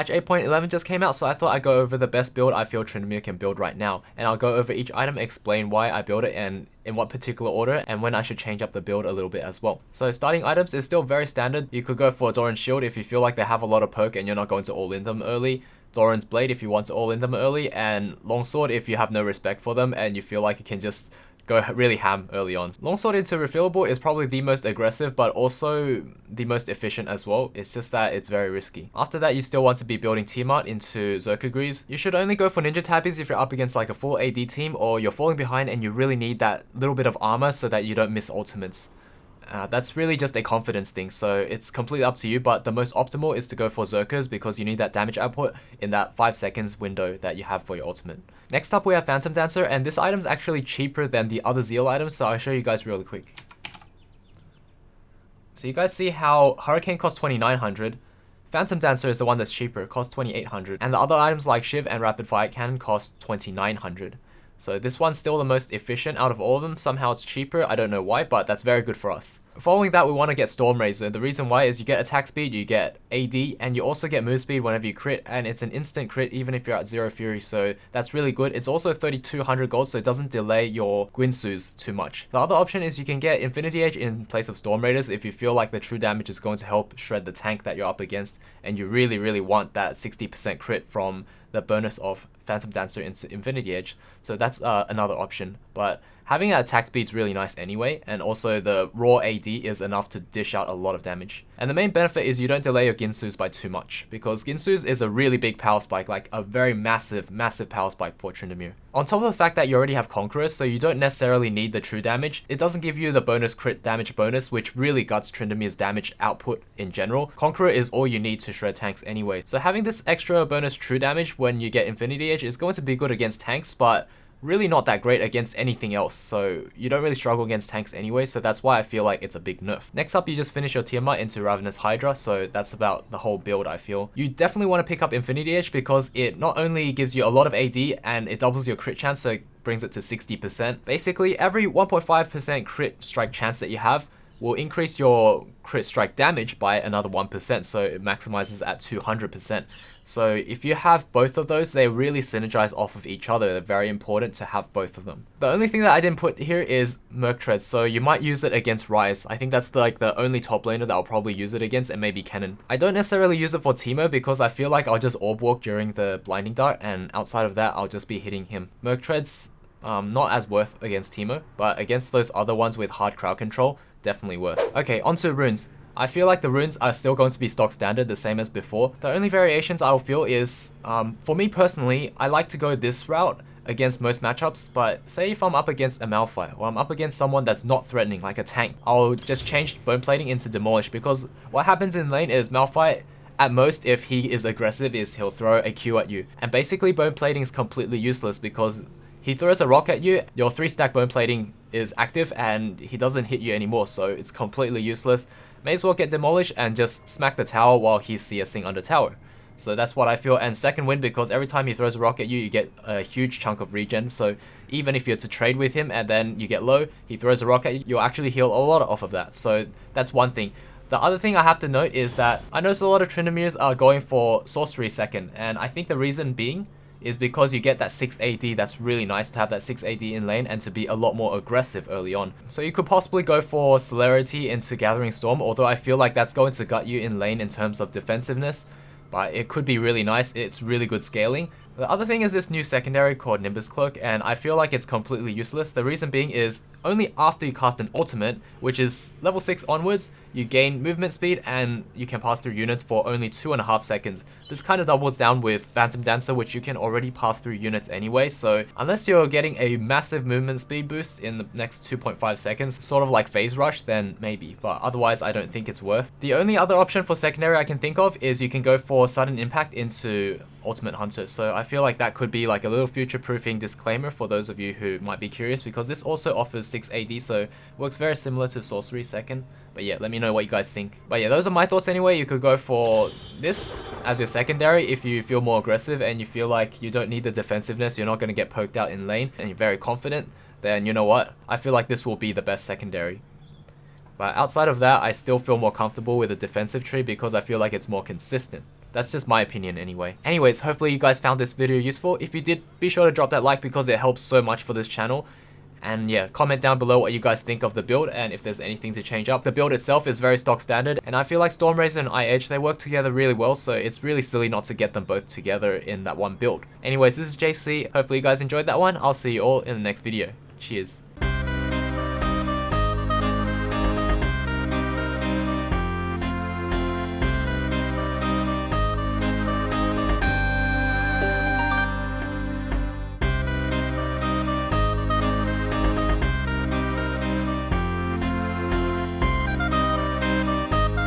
Patch 8.11 just came out, so I thought I'd go over the best build I feel Tryndamere can build right now. And I'll go over each item, explain why I build it and in what particular order, and when I should change up the build a little bit as well. So starting items is still very standard. You could go for Doran's Shield if you feel like they have a lot of poke and you're not going to all in them early. Doran's Blade if you want to all in them early, and Longsword if you have no respect for them and you feel like you can just go really ham early on. Longsword into refillable is probably the most aggressive but also the most efficient as well. It's just that it's very risky. After that, you still want to be building Tiamat into Zerka Greaves. You should only go for Ninja Tabbies if you're up against like a full AD team or you're falling behind and you really need that little bit of armor so that you don't miss ultimates. That's really just a confidence thing, so it's completely up to you, but the most optimal is to go for Zerkers because you need that damage output in that 5 seconds window that you have for your ultimate. Next up we have Phantom Dancer, and this item's actually cheaper than the other Zeal items, so I'll show you guys really quick. So you guys see how Hurricane costs 2,900, Phantom Dancer is the one that's cheaper, it costs 2,800, and the other items like Shiv and Rapid Fire Cannon cost 2,900. So this one's still the most efficient out of all of them. Somehow it's cheaper, I don't know why, but that's very good for us. Following that, we want to get Storm Razor. The reason why is you get attack speed, you get AD, and you also get move speed whenever you crit, and it's an instant crit even if you're at 0 Fury, so that's really good. It's also 3,200 gold, so it doesn't delay your Gwinsus too much. The other option is you can get Infinity Edge in place of Storm Raiders if you feel like the true damage is going to help shred the tank that you're up against, and you really want that 60% crit from the bonus of Phantom Dancer into Infinity Edge. So that's another option, but having that attack speed's really nice anyway, and also the raw AD is enough to dish out a lot of damage. And the main benefit is you don't delay your Ginsus by too much, because Ginsus is a really big power spike, like a very massive power spike for Tryndamere. On top of the fact that you already have Conquerors, so you don't necessarily need the true damage, it doesn't give you the bonus crit damage bonus, which really guts Tryndamere's damage output in general. Conqueror is all you need to shred tanks anyway. So having this extra bonus true damage when you get Infinity Edge is going to be good against tanks, but really not that great against anything else, so you don't really struggle against tanks anyway, so that's why I feel like it's a big nerf. Next up, you just finish your Tiamat into Ravenous Hydra, so that's about the whole build I feel. You definitely want to pick up Infinity Edge because it not only gives you a lot of AD and it doubles your crit chance, so it brings it to 60%. Basically, every 1.5% crit strike chance that you have will increase your crit strike damage by another 1%, so it maximizes at 200%. So if you have both of those, they really synergize off of each other. They're very important to have both of them. The only thing that I didn't put here is Merc Treads, so you might use it against Ryze. I think that's the only top laner that I'll probably use it against, and maybe Kennen. I don't necessarily use it for Teemo because I feel like I'll just orb walk during the blinding dart, and outside of that, I'll just be hitting him. Merc Treads, not as worth against Teemo, but against those other ones with hard crowd control, definitely worth. Okay, onto runes. I feel like the runes are still going to be stock standard, the same as before. The only variations I will feel is, for me personally, I like to go this route against most matchups, but say if I'm up against a Malphite, or I'm up against someone that's not threatening, like a tank, I'll just change Bone Plating into Demolish, because what happens in lane is Malphite, at most, if he is aggressive, is he'll throw a Q at you. And basically, Bone Plating is completely useless because he throws a rock at you, your 3-stack Bone Plating is active and he doesn't hit you anymore, so it's completely useless. May as well get Demolished and just smack the tower while he's CSing under tower. So that's what I feel. And second win, because every time he throws a rock at you, you get a huge chunk of regen. So even if you're to trade with him and then you get low, he throws a rock at you, you'll actually heal a lot off of that. So that's one thing. The other thing I have to note is that I notice a lot of Tryndameres are going for Sorcery second, and I think the reason being is because you get that 6 AD. That's really nice to have that 6 AD in lane and to be a lot more aggressive early on. So you could possibly go for Celerity into Gathering Storm, although I feel like that's going to gut you in lane in terms of defensiveness, but it could be really nice. It's really good scaling. The other thing is this new secondary called Nimbus Cloak, and I feel like it's completely useless. The reason being is only after you cast an ultimate, which is level 6 onwards, you gain movement speed and you can pass through units for only 2.5 seconds. This kind of doubles down with Phantom Dancer, which you can already pass through units anyway, so unless you're getting a massive movement speed boost in the next 2.5 seconds, sort of like Phase Rush, then maybe, but otherwise I don't think it's worth. The only other option for secondary I can think of is you can go for Sudden Impact into Ultimate Hunter, so I feel like that could be like a little future-proofing disclaimer for those of you who might be curious, because this also offers 6 AD, so works very similar to Sorcery second. But yeah, let me know what you guys think. But yeah, those are my thoughts anyway. You could go for this as your secondary if you feel more aggressive and you feel like you don't need the defensiveness, you're not going to get poked out in lane, and you're very confident, then you know what? I feel like this will be the best secondary. But outside of that, I still feel more comfortable with a defensive tree because I feel like it's more consistent. That's just my opinion anyway. Anyways, hopefully you guys found this video useful. If you did, be sure to drop that like because it helps so much for this channel. And yeah, comment down below what you guys think of the build and if there's anything to change up. The build itself is very stock standard, and I feel like Stormrazor and IH, they work together really well, so it's really silly not to get them both together in that one build. Anyways, this is JC. Hopefully you guys enjoyed that one. I'll see you all in the next video. Cheers.